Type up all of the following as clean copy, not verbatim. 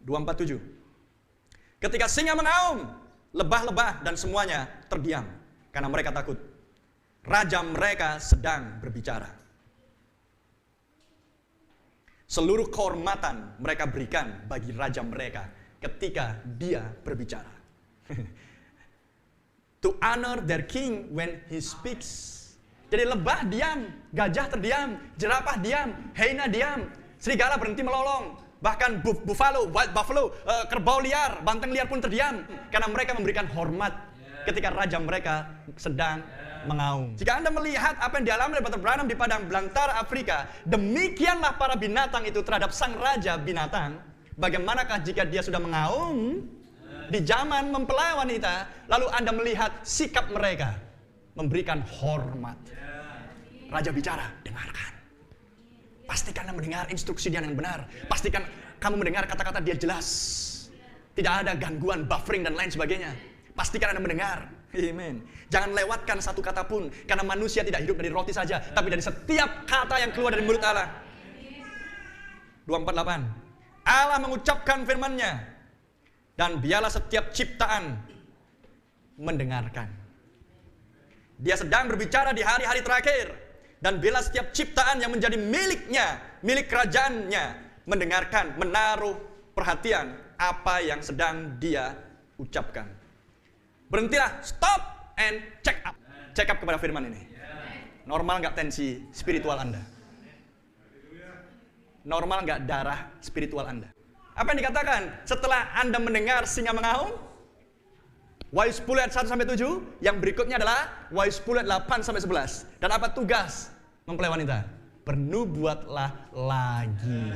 247. Ketika singa mengaum, lebah-lebah dan semuanya terdiam karena mereka takut. Raja mereka sedang berbicara. Seluruh kehormatan mereka berikan bagi raja mereka ketika dia berbicara. To honor their king when he speaks. Jadi lebah diam, gajah terdiam, jerapah diam, hyena diam, serigala berhenti melolong, bahkan buffalo, wild buffalo, kerbau liar, banteng liar pun terdiam karena mereka memberikan hormat ketika raja mereka sedang mengaum. Jika Anda melihat apa yang dialami oleh Brother Branham di padang belantara Afrika, demikianlah para binatang itu terhadap sang raja binatang. Bagaimanakah jika dia sudah mengaum di zaman mempelai wanita, lalu Anda melihat sikap mereka memberikan hormat. Raja bicara, dengarkan. Pastikan Anda mendengar instruksi dia yang benar. Pastikan kamu mendengar kata-kata dia jelas. Tidak ada gangguan, buffering dan lain sebagainya. Pastikan Anda mendengar. Amen. Jangan lewatkan satu kata pun, karena manusia tidak hidup dari roti saja, tapi dari setiap kata yang keluar dari mulut Allah. 248. Allah mengucapkan firman-Nya, dan biarlah setiap ciptaan mendengarkan. Dia sedang berbicara di hari-hari terakhir. Dan bila setiap ciptaan yang menjadi miliknya, milik kerajaannya, mendengarkan, menaruh perhatian apa yang sedang dia ucapkan. Berhentilah, stop and check up. Check up kepada firman ini. Normal nggak tensi spiritual Anda? Normal nggak darah spiritual Anda? Apa yang dikatakan setelah Anda mendengar singa mengaum? Wahyu 10 ayat 1-7, yang berikutnya adalah Wahyu 10 ayat 8-11. Dan apa tugas mempelai wanita? Bernubuatlah lagi.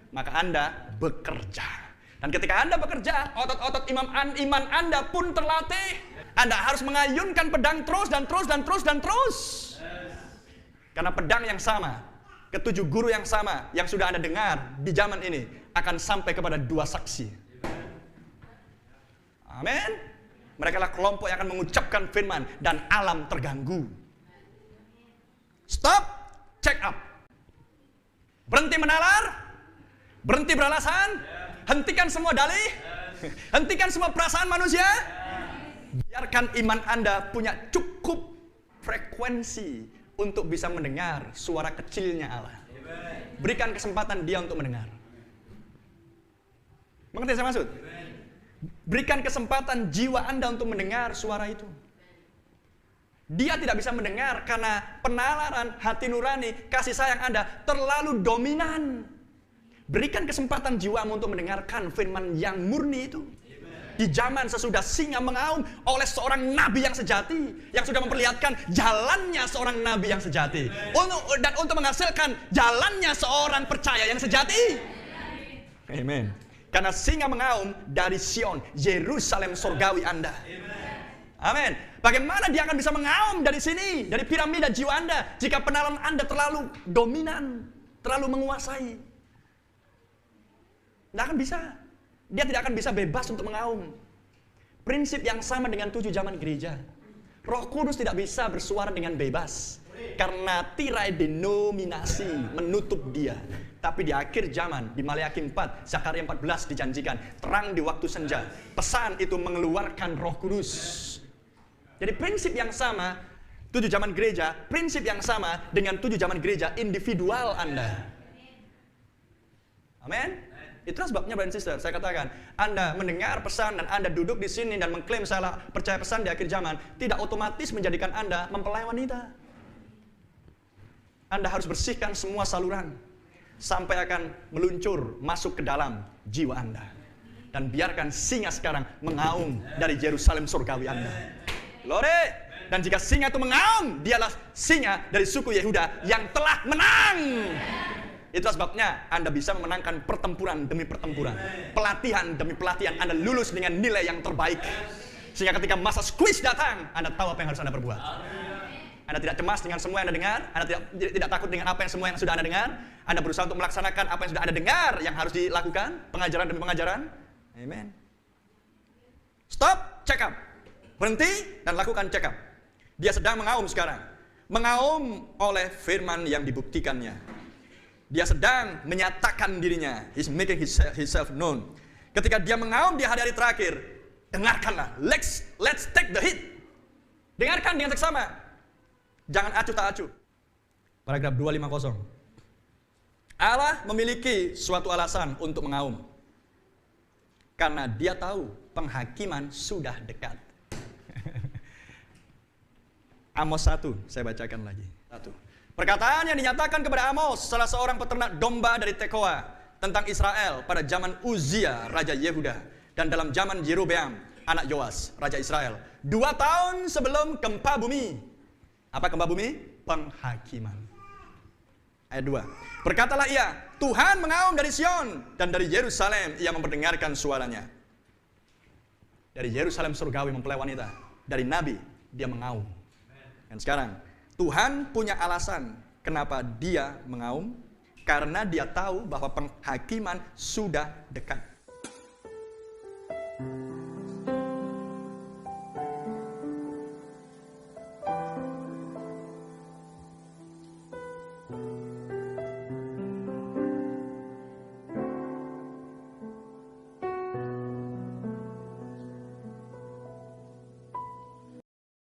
Maka Anda bekerja. Dan ketika Anda bekerja, otot-otot iman Anda pun terlatih. Anda harus mengayunkan pedang terus dan terus dan terus dan terus. Karena pedang yang sama, ketujuh guru yang sama, yang sudah Anda dengar di zaman ini, akan sampai kepada dua saksi. Amin. Mereka lah kelompok yang akan mengucapkan firman dan alam terganggu. Stop, check up. Berhenti menalar, berhenti beralasan, hentikan semua dalih, hentikan semua perasaan manusia. Biarkan iman Anda punya cukup frekuensi untuk bisa mendengar suara kecilnya Allah. Berikan kesempatan dia untuk mendengar. Mengerti saya maksud? Berikan kesempatan jiwa Anda untuk mendengar suara itu. Dia tidak bisa mendengar karena penalaran hati nurani, kasih sayang Anda terlalu dominan. Berikan kesempatan jiwamu untuk mendengarkan firman yang murni itu. Di zaman sesudah singa mengaum oleh seorang nabi yang sejati, yang sudah memperlihatkan jalannya seorang nabi yang sejati, dan untuk menghasilkan jalannya seorang percaya yang sejati. Amen. Karena singa mengaum dari Sion, Yerusalem surgawi Anda. Amin. Bagaimana dia akan bisa mengaum dari sini, dari piramida jiwa Anda, jika penalaran Anda terlalu dominan, terlalu menguasai? Tidak akan bisa. Dia tidak akan bisa bebas untuk mengaum. Prinsip yang sama dengan 7 zaman gereja. Roh Kudus tidak bisa bersuara dengan bebas, karena tirai denominasi menutup dia. Tapi di akhir zaman, di Maleakhi 4, Zakaria 14 dijanjikan, terang di waktu senja. Pesan itu mengeluarkan Roh Kudus. Jadi prinsip yang sama, 7 zaman gereja, prinsip yang sama dengan 7 zaman gereja individual Anda. Amin. Itulah sebabnya, brother and sister, saya katakan, Anda mendengar pesan dan Anda duduk di sini dan mengklaim saya percaya pesan di akhir zaman, tidak otomatis menjadikan Anda mempelai wanita. Anda harus bersihkan semua saluran sampai akan meluncur masuk ke dalam jiwa Anda. Dan biarkan singa sekarang mengaum dari Yerusalem surgawi Anda. Glory! Dan jika singa itu mengaum, dialah singa dari suku Yehuda yang telah menang. Itulah sebabnya Anda bisa memenangkan pertempuran demi pertempuran, pelatihan demi pelatihan. Anda lulus dengan nilai yang terbaik, sehingga ketika masa squeeze datang, Anda tahu apa yang harus Anda perbuat. Anda tidak cemas dengan semua yang Anda dengar. Anda tidak takut dengan apa yang semua yang sudah Anda dengar. Anda berusaha untuk melaksanakan apa yang sudah Anda dengar, yang harus dilakukan, pengajaran demi pengajaran. Amen. Stop, check up. Berhenti dan lakukan check up. Dia sedang mengaum sekarang. Mengaum oleh firman yang dibuktikannya. Dia sedang menyatakan dirinya. He's making himself known. Ketika dia mengaum di hari-hari terakhir, dengarkanlah. Let's take the hit. Dengarkan dengan seksama. Jangan acuh tak acuh. Paragraf 250. Allah memiliki suatu alasan untuk mengaum. Karena dia tahu penghakiman sudah dekat. Amos 1, saya bacakan lagi. 1. Perkataan yang dinyatakan kepada Amos, salah seorang peternak domba dari Tekoa, tentang Israel pada zaman Uzia, Raja Yehuda, dan dalam zaman Yerobeam, anak Yoas, Raja Israel. 2 tahun sebelum gempa bumi. Apa gempa bumi? Penghakiman. Ayat 2. Berkatalah ia, Tuhan mengaum dari Sion, dan dari Yerusalem ia memperdengarkan suaranya. Dari Yerusalem surgawi mempelai wanita. Dari Nabi, dia mengaum. Dan sekarang, Tuhan punya alasan kenapa dia mengaum. Karena dia tahu bahwa penghakiman sudah dekat.